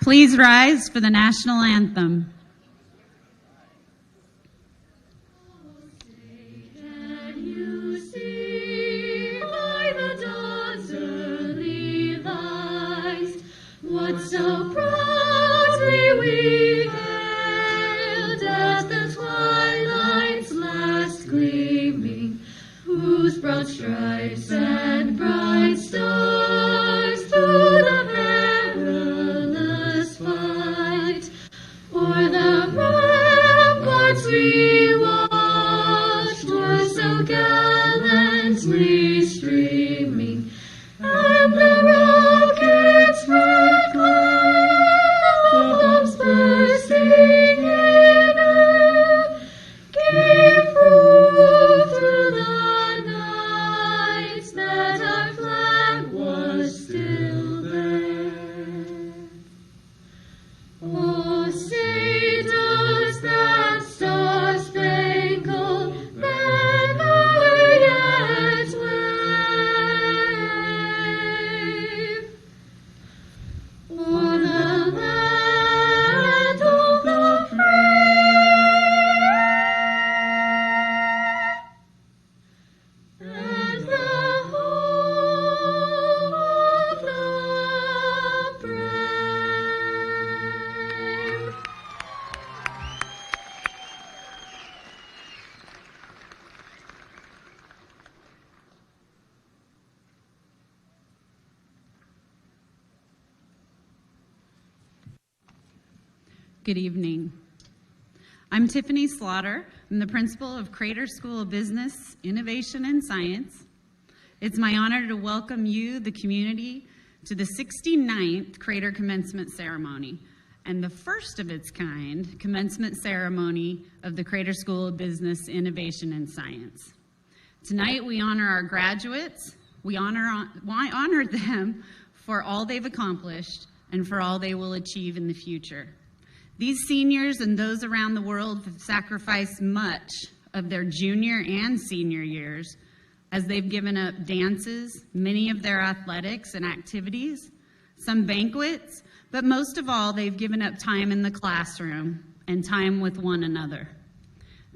Please rise for the national anthem. Can you see by the dawn's early light what so proudly we hailed at the twilight's last gleaming, whose broad stripes and bright stars through the perilous fight o'er the ramparts we watched were so gallantly streaming, and the rockets' red glare, the bombs bursting in air, gave proof through the night that our flag was still there. Oh, say does that star-spangled banner yet wave o'er the land of the free and the home of the brave? Good evening. I'm Tiffany Slaughter. I'm the principal of Crater School of Business, Innovation, and Science. It's my honor to welcome you, the community, to the 69th Crater Commencement Ceremony and the first of its kind commencement ceremony of the Crater School of Business, Innovation, and Science. Tonight we honor our graduates. We honor them for all they've accomplished and for all they will achieve in the future. These seniors and those around the world have sacrificed much of their junior and senior years as they've given up dances, many of their athletics and activities, some banquets, but most of all, they've given up time in the classroom and time with one another.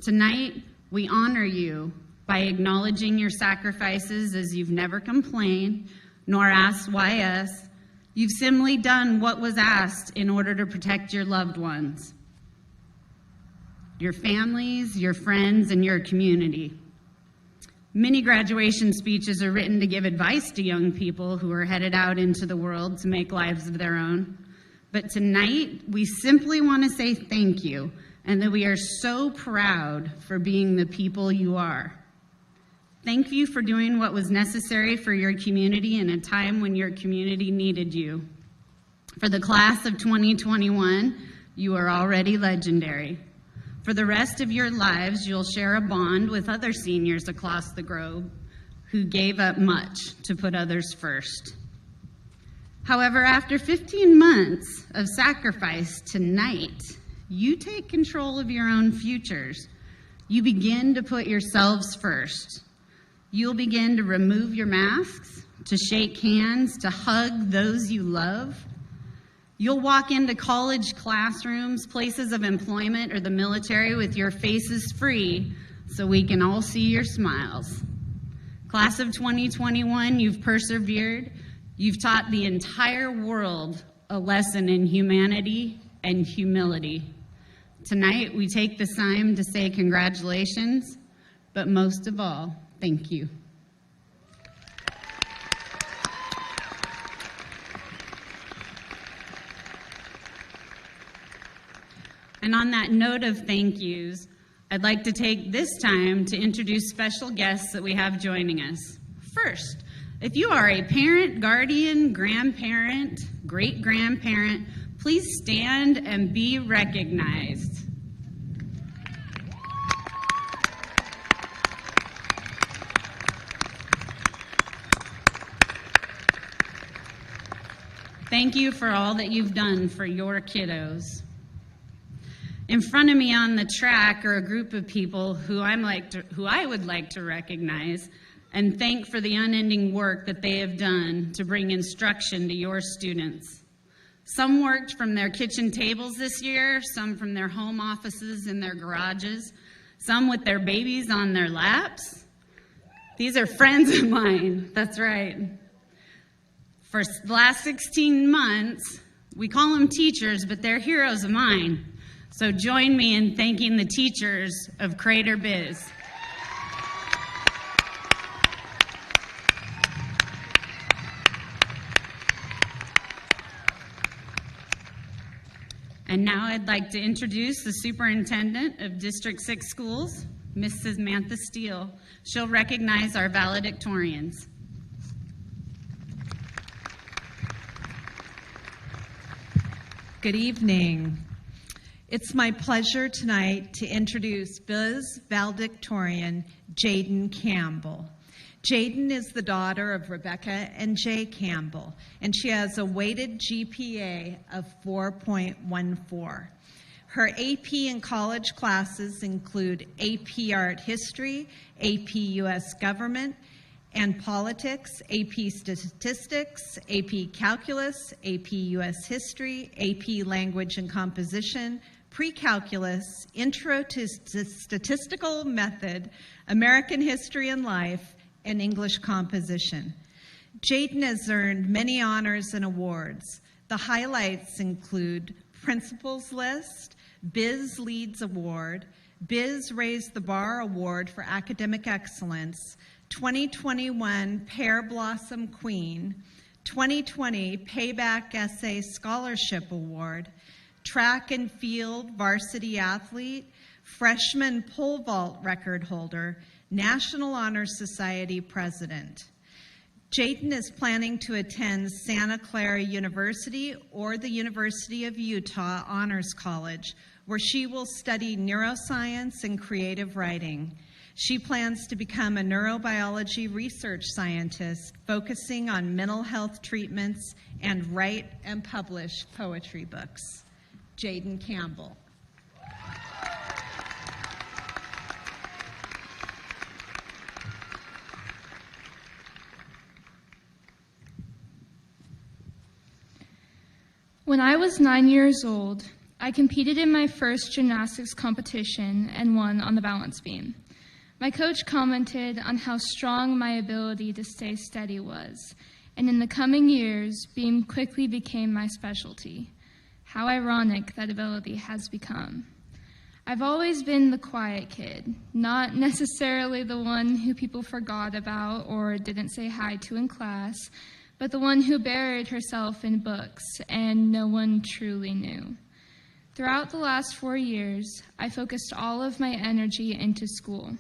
Tonight, we honor you by acknowledging your sacrifices as you've never complained nor asked why us. You've simply done what was asked in order to protect your loved ones, your families, your friends, and your community. Many graduation speeches are written to give advice to young people who are headed out into the world to make lives of their own. But tonight, we simply want to say thank you and that we are so proud for being the people you are. Thank you for doing what was necessary for your community in a time when your community needed you. For the class of 2021, you are already legendary. For the rest of your lives, you'll share a bond with other seniors across the globe who gave up much to put others first. However, after 15 months of sacrifice tonight, you take control of your own futures. You begin to put yourselves first. You'll begin to remove your masks, to shake hands, to hug those you love. You'll walk into college classrooms, places of employment, or the military with your faces free so we can all see your smiles. Class of 2021, you've persevered. You've taught the entire world a lesson in humanity and humility. Tonight, we take this time to say congratulations, but most of all, thank you. And on that note of thank yous, I'd like to take this time to introduce special guests that we have joining us. First, if you are a parent, guardian, grandparent, great-grandparent, please stand and be recognized. Thank you for all that you've done for your kiddos. In front of me on the track are a group of people who I would like to recognize and thank for the unending work that they have done to bring instruction to your students. Some worked from their kitchen tables this year, some from their home offices in their garages, some with their babies on their laps. These are friends of mine, that's right. For the last 16 months, we call them teachers, but they're heroes of mine. So join me in thanking the teachers of Crater Biz. And now I'd like to introduce the superintendent of District 6 schools, Ms. Samantha Steele. She'll recognize our valedictorians. Good evening. It's my pleasure tonight to introduce Biz valedictorian Jaden Campbell. Jaden is the daughter of Rebecca and Jay Campbell, and she has a weighted GPA of 4.14. Her AP and college classes include AP Art History, AP US Government and Politics, AP Statistics, AP Calculus, AP US History, AP Language and Composition, Pre-Calculus, Intro to Statistical Method, American History and Life, and English Composition. Jaden has earned many honors and awards. The highlights include Principals List, Biz Leads Award, Biz Raise the Bar Award for Academic Excellence, 2021 Pear Blossom Queen, 2020 Payback Essay Scholarship Award, Track and Field Varsity Athlete, Freshman Pole Vault Record Holder, National Honor Society President. Jaden is planning to attend Santa Clara University or the University of Utah Honors College, where she will study neuroscience and creative writing. She plans to become a neurobiology research scientist, focusing on mental health treatments, and write and publish poetry books. Jaden Campbell. When I was 9 years old, I competed in my first gymnastics competition and won on the balance beam. My coach commented on how strong my ability to stay steady was, and in the coming years, beam quickly became my specialty. How ironic that ability has become. I've always been the quiet kid, not necessarily the one who people forgot about or didn't say hi to in class, but the one who buried herself in books and no one truly knew. Throughout the last 4 years, I focused all of my energy into school.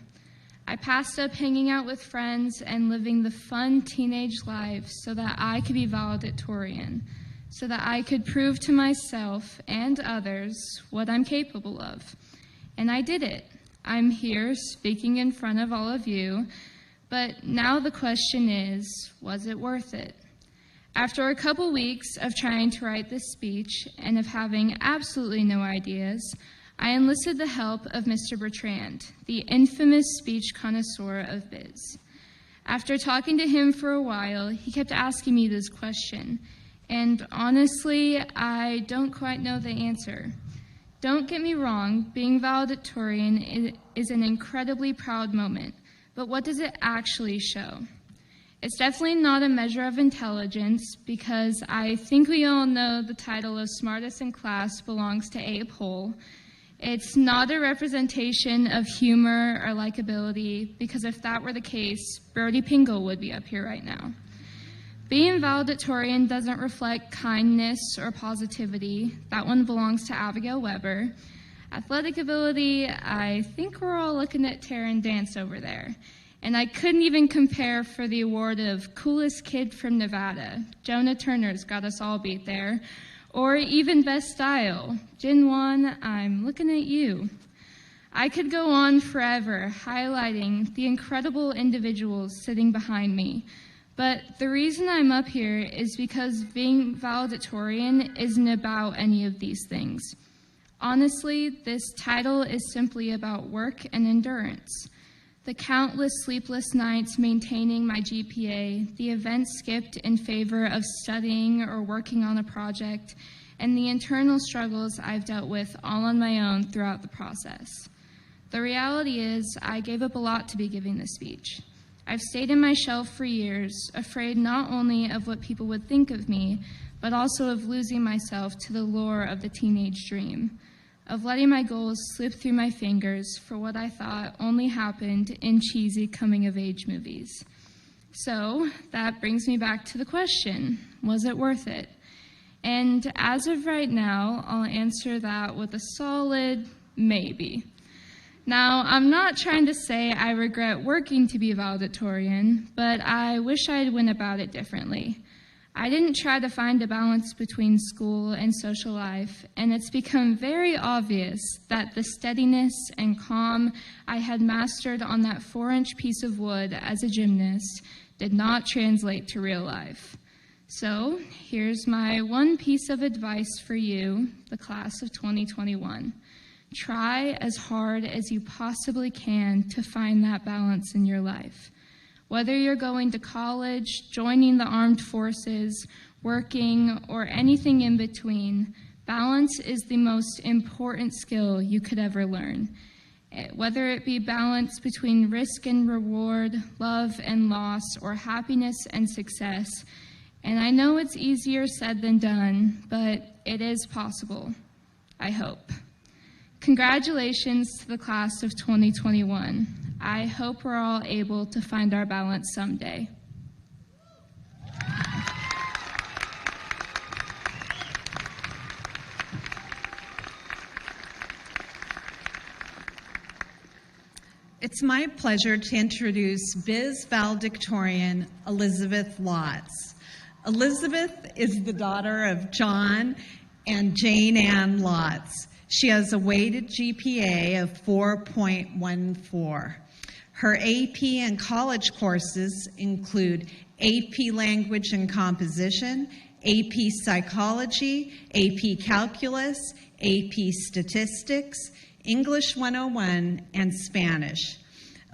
I passed up hanging out with friends and living the fun teenage life so that I could be valedictorian, so that I could prove to myself and others what I'm capable of. And I did it. I'm here speaking in front of all of you, but now the question is, was it worth it? After a couple weeks of trying to write this speech and of having absolutely no ideas, I enlisted the help of Mr. Bertrand, the infamous speech connoisseur of Biz. After talking to him for a while, he kept asking me this question, and honestly, I don't quite know the answer. Don't get me wrong, being valedictorian is an incredibly proud moment, but what does it actually show? It's definitely not a measure of intelligence, because I think we all know the title of smartest in class belongs to Abe Hull. It's not a representation of humor or likability, because if that were the case, Brody Pingle would be up here right now. Being valedictorian doesn't reflect kindness or positivity. That one belongs to Abigail Weber. Athletic ability, I think we're all looking at Taryn Dance over there. And I couldn't even compare for the award of coolest kid from Nevada. Jonah Turner's got us all beat there. Or even best style. Jin Wan, I'm looking at you. I could go on forever highlighting the incredible individuals sitting behind me. But the reason I'm up here is because being valedictorian isn't about any of these things. Honestly, this title is simply about work and endurance. The countless sleepless nights maintaining my GPA, the events skipped in favor of studying or working on a project, and the internal struggles I've dealt with all on my own throughout the process. The reality is, I gave up a lot to be giving this speech. I've stayed in my shell for years, afraid not only of what people would think of me, but also of losing myself to the lure of the teenage dream, of letting my goals slip through my fingers for what I thought only happened in cheesy coming-of-age movies. So that brings me back to the question, was it worth it? And as of right now, I'll answer that with a solid maybe. Now, I'm not trying to say I regret working to be valedictorian, but I wish I'd went about it differently. I didn't try to find a balance between school and social life, and it's become very obvious that the steadiness and calm I had mastered on that 4-inch piece of wood as a gymnast did not translate to real life. So, here's my one piece of advice for you, the class of 2021. Try as hard as you possibly can to find that balance in your life. Whether you're going to college, joining the armed forces, working, or anything in between, balance is the most important skill you could ever learn. Whether it be balance between risk and reward, love and loss, or happiness and success. And I know it's easier said than done, but it is possible, I hope. Congratulations to the class of 2021. I hope we're all able to find our balance someday. It's my pleasure to introduce Biz Valedictorian Elizabeth Lotz. Elizabeth is the daughter of John and Jane Ann Lotz. She has a weighted GPA of 4.14. Her AP and college courses include AP Language and Composition, AP Psychology, AP Calculus, AP Statistics, English 101, and Spanish.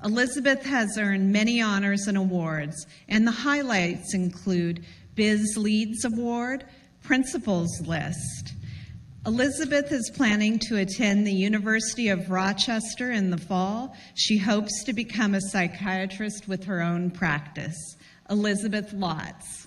Elizabeth has earned many honors and awards, and the highlights include Biz Leads Award, Principals List. Elizabeth is planning to attend the University of Rochester in the fall. She hopes to become a psychiatrist with her own practice. Elizabeth Lotz.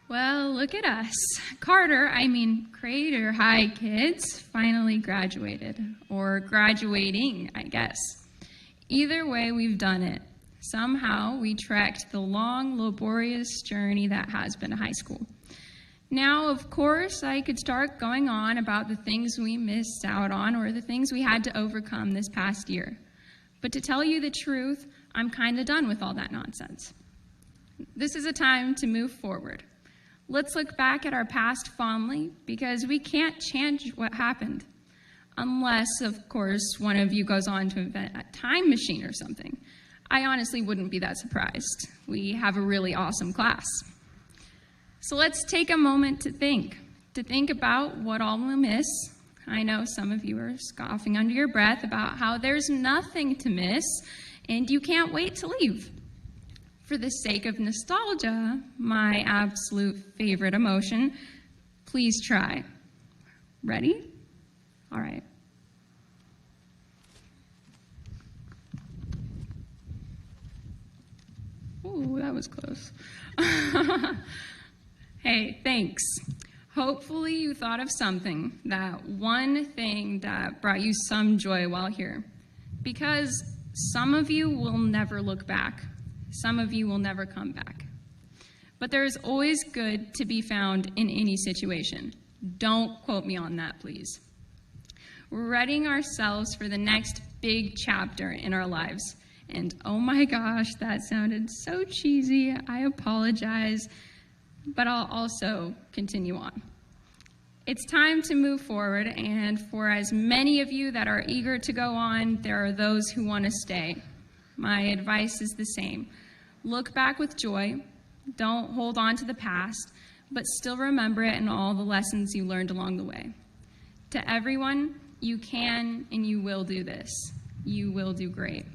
Well, look at us. Crater High kids finally graduated, or graduating, I guess. Either way, we've done it. Somehow, we trekked the long, laborious journey that has been high school. Now, of course, I could start going on about the things we missed out on or the things we had to overcome this past year. But to tell you the truth, I'm kind of done with all that nonsense. This is a time to move forward. Let's look back at our past fondly, because we can't change what happened. Unless, of course, one of you goes on to invent a time machine or something. I honestly wouldn't be that surprised. We have a really awesome class. So let's take a moment to think about what all we'll miss. I know some of you are scoffing under your breath about how there's nothing to miss and you can't wait to leave. For the sake of nostalgia, my absolute favorite emotion, please try. Ready? All right. Ooh, that was close. Hey, thanks. Hopefully you thought of something, that one thing that brought you some joy while here. Because some of you will never look back. Some of you will never come back. But there is always good to be found in any situation. Don't quote me on that, please. We're readying ourselves for the next big chapter in our lives. And oh my gosh, that sounded so cheesy. I apologize, but I'll also continue on. It's time to move forward, and for as many of you that are eager to go on, there are those who want to stay. My advice is the same. Look back with joy. Don't hold on to the past, but still remember it and all the lessons you learned along the way. To everyone, you can and you will do this. You will do great.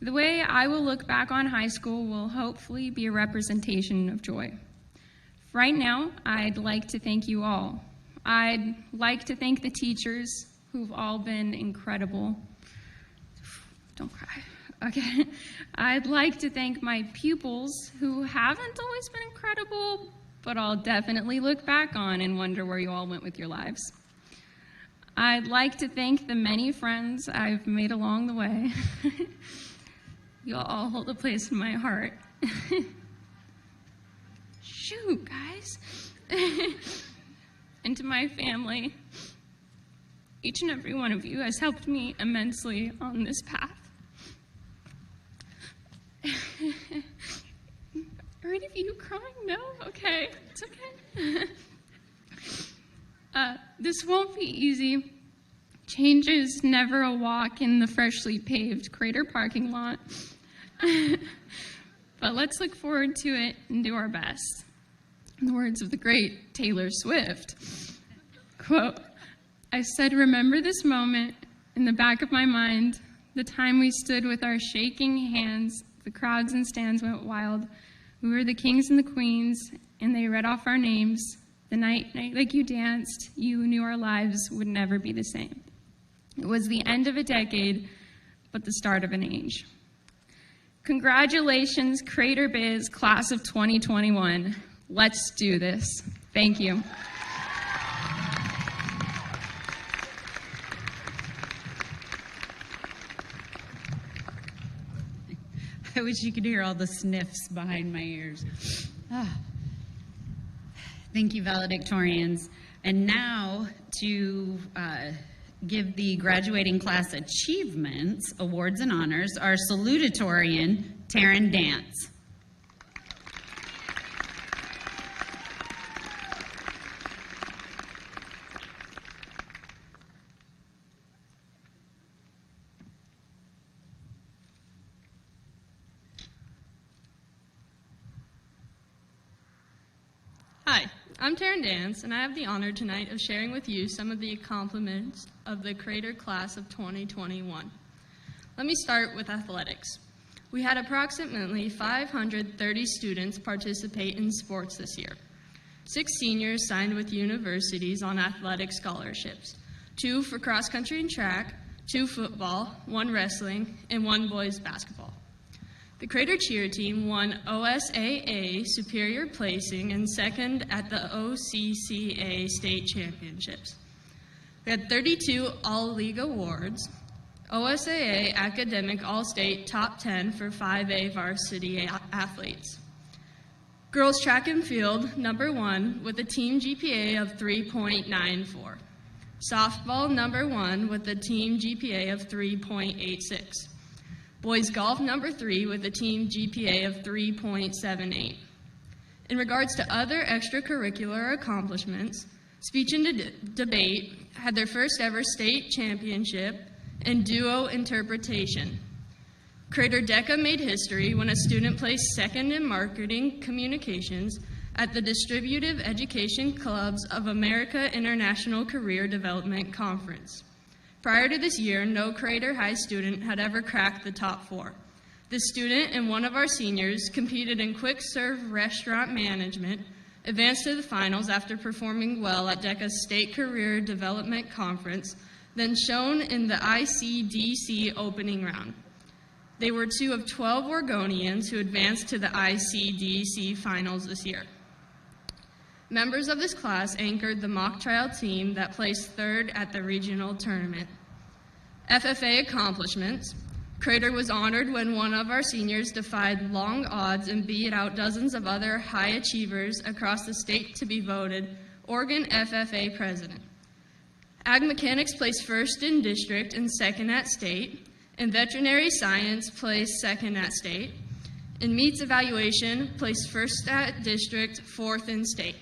The way I will look back on high school will hopefully be a representation of joy. Right now, I'd like to thank you all. I'd like to thank the teachers who've all been incredible. Don't cry. Okay. I'd like to thank my pupils who haven't always been incredible, but I'll definitely look back on and wonder where you all went with your lives. I'd like to thank the many friends I've made along the way. You all hold a place in my heart. Shoot, guys. And to my family, each and every one of you has helped me immensely on this path. Are any of you crying? No? Okay, it's okay. This won't be easy. Change is never a walk in the freshly paved Crater parking lot. But let's look forward to it and do our best. In the words of the great Taylor Swift, quote, I said, remember this moment in the back of my mind, the time we stood with our shaking hands, the crowds and stands went wild. We were the kings and the queens, and they read off our names. The night like you danced, you knew our lives would never be the same. It was the end of a decade, but the start of an age. Congratulations, Crater Biz Class of 2021. Let's do this. Thank you. I wish you could hear all the sniffs behind my ears. Thank you, valedictorians. And now to give the graduating class achievements, awards, and honors, our salutatorian, Taryn Dance. Hi, I'm Taryn Dance, and I have the honor tonight of sharing with you some of the accomplishments of the Crater Class of 2021. Let me start with athletics. We had approximately 530 students participate in sports this year. 6 seniors signed with universities on athletic scholarships, 2 for cross-country and track, 2 football, 1 wrestling, and 1 boys basketball. The Crater cheer team won OSAA Superior Placing and second at the OCCA State Championships. We had 32 All-League awards, OSAA Academic All-State Top 10 for 5A varsity athletes. Girls track and field, number 1 with a team GPA of 3.94. Softball, number 1 with a team GPA of 3.86. Boys golf, number 3 with a team GPA of 3.78. In regards to other extracurricular accomplishments, speech and debate had their first ever state championship in duo interpretation. Crater DECA made history when a student placed second in marketing communications at the Distributive Education Clubs of America International Career Development Conference. Prior to this year, no Crater High student had ever cracked the top 4. This student and one of our seniors competed in quick serve restaurant management, advanced to the finals after performing well at DECA's State Career Development Conference, then shown in the ICDC opening round. They were 2 of 12 Oregonians who advanced to the ICDC finals this year. Members of this class anchored the mock trial team that placed 3rd at the regional tournament. FFA accomplishments. Crater was honored when one of our seniors defied long odds and beat out dozens of other high achievers across the state to be voted Oregon FFA president. Ag Mechanics placed 1st in district and 2nd at state, and Veterinary Science placed 2nd at state. In Meats Evaluation, placed 1st at district, 4th in state.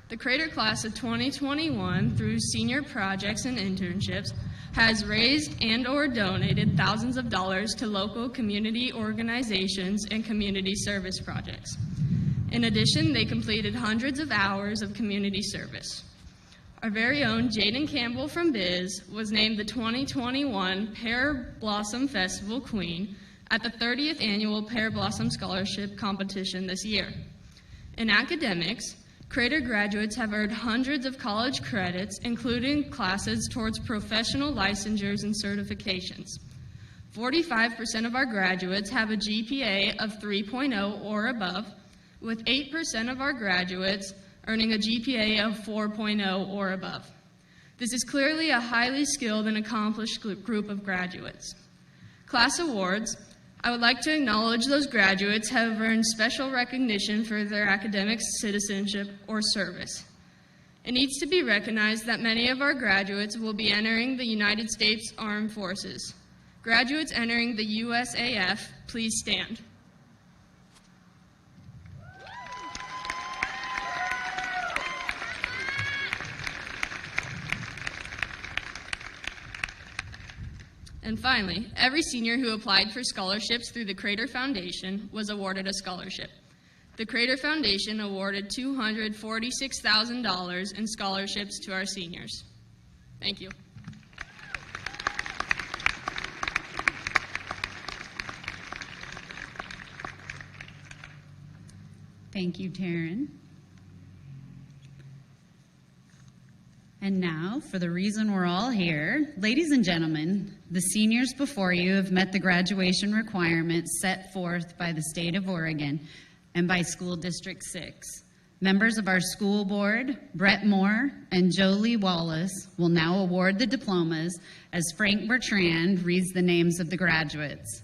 The Crater Class of 2021, through senior projects and internships, has raised and/or donated thousands of dollars to local community organizations and community service projects. In addition, they completed hundreds of hours of community service. Our very own Jaden Campbell from Biz was named the 2021 Pear Blossom Festival Queen at the 30th Annual Pear Blossom Scholarship Competition this year. In academics, Crater graduates have earned hundreds of college credits, including classes towards professional licensures and certifications. 45% of our graduates have a GPA of 3.0 or above, with 8% of our graduates earning a GPA of 4.0 or above. This is clearly a highly skilled and accomplished group of graduates. Class awards. I would like to acknowledge those graduates have earned special recognition for their academic citizenship or service. It needs to be recognized that many of our graduates will be entering the United States Armed Forces. Graduates entering the USAF, please stand. And finally, every senior who applied for scholarships through the Crater Foundation was awarded a scholarship. The Crater Foundation awarded $246,000 in scholarships to our seniors. Thank you. Thank you, Taryn. And now, for the reason we're all here, ladies and gentlemen, the seniors before you have met the graduation requirements set forth by the state of Oregon and by School District 6. Members of our school board, Brett Moore and Jolie Wallace, will now award the diplomas as Frank Bertrand reads the names of the graduates.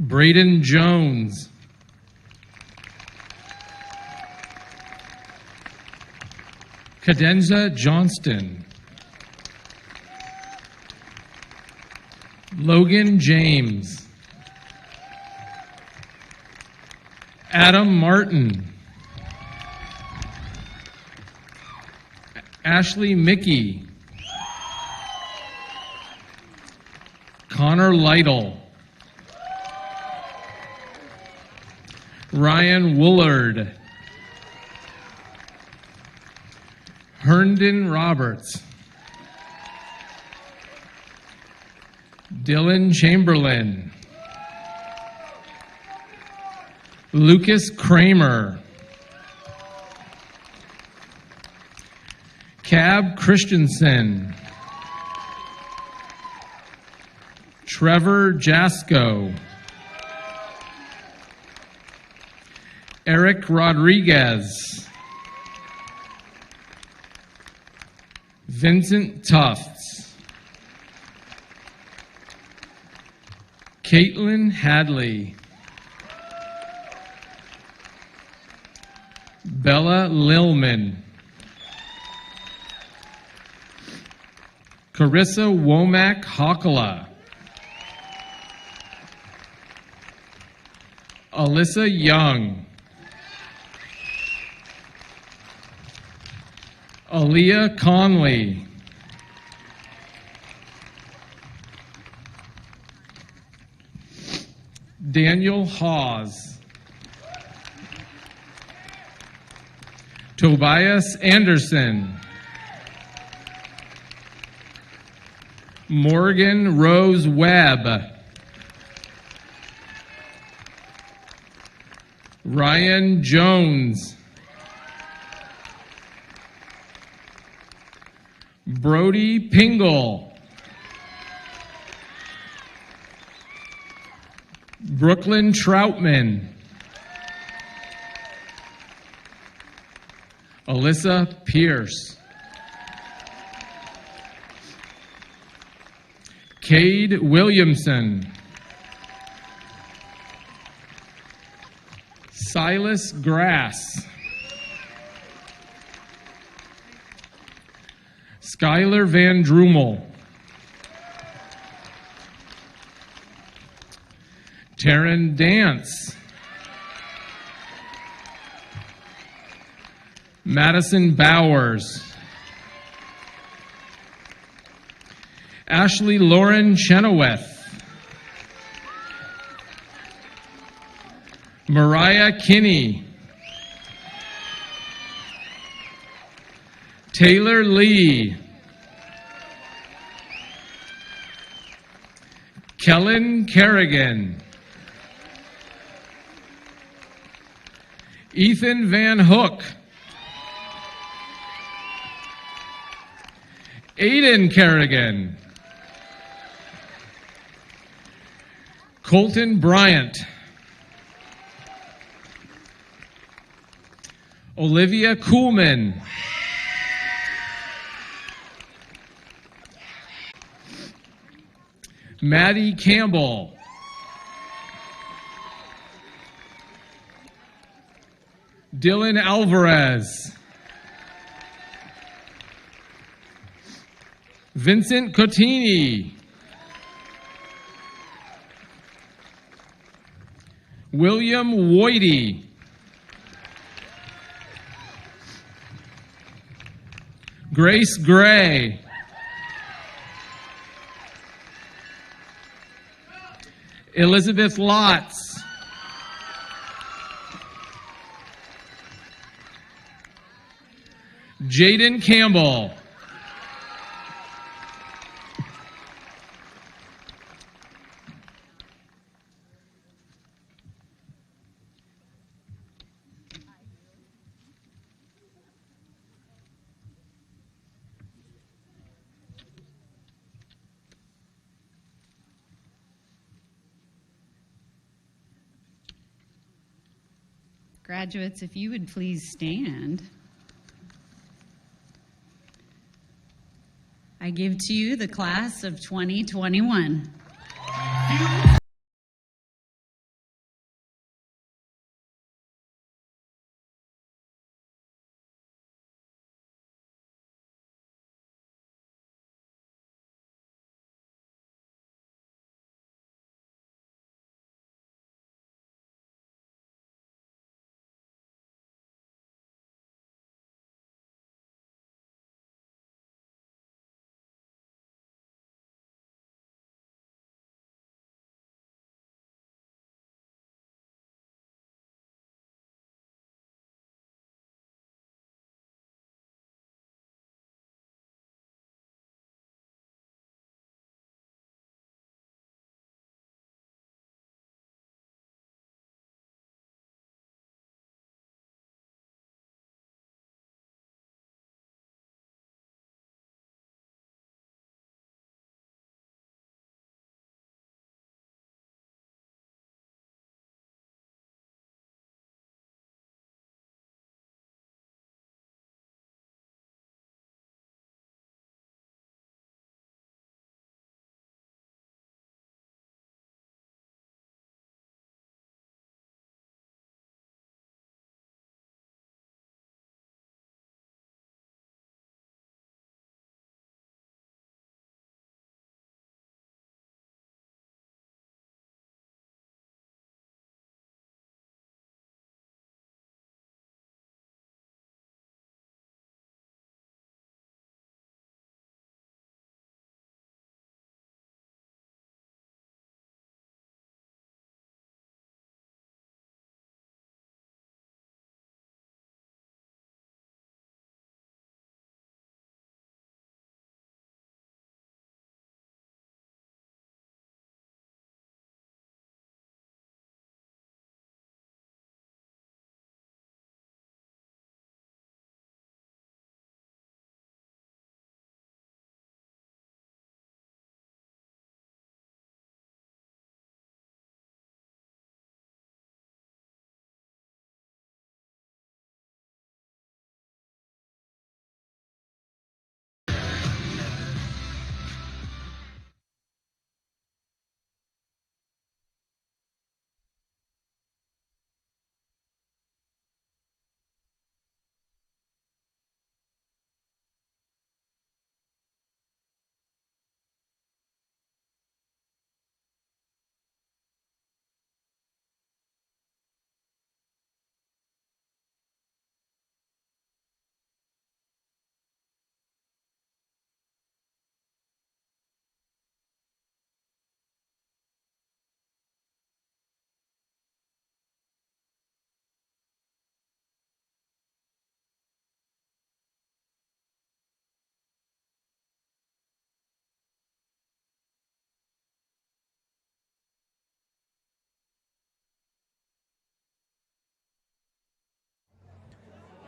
Braden Jones. Cadenza Johnston. Logan James. Adam Martin. Ashley Mickey. Connor Lytle. Ryan Woolard. Herndon Roberts. Dylan Chamberlain. Lucas Kramer. Cab Christensen. Trevor Jasko. Eric Rodriguez. Vincent Tufts. Caitlin Hadley. Bella Lilman. Carissa Womack Hockala. Alyssa Young. Aaliyah Conley. Daniel Hawes. Tobias Anderson. Morgan Rose Webb. Ryan Jones. Brody Pingle. Brooklyn Troutman. Alyssa Pierce. Cade Williamson. Silas Grass. Skylar Van Drumel. Taryn Dance. Madison Bowers. Ashley Lauren Chenoweth. Mariah Kinney. Taylor Lee. Kellen Kerrigan. Ethan Van Hook. Aiden Kerrigan. Colton Bryant. Olivia Kuhlman. Maddie Campbell. Dylan Alvarez. Vincent Cotini. William Whitey. Grace Gray. Elizabeth Lotz. Jaden Campbell. Graduates, if you would please stand. I give to you the class of 2021.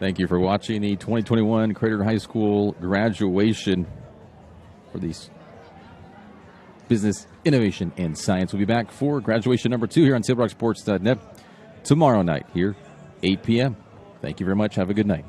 Thank you for watching the 2021 Crater High School graduation for these business, innovation, and science. We'll be back for graduation number 2 here on SableRockSports.net tomorrow night here, 8 p.m. Thank you very much. Have a good night.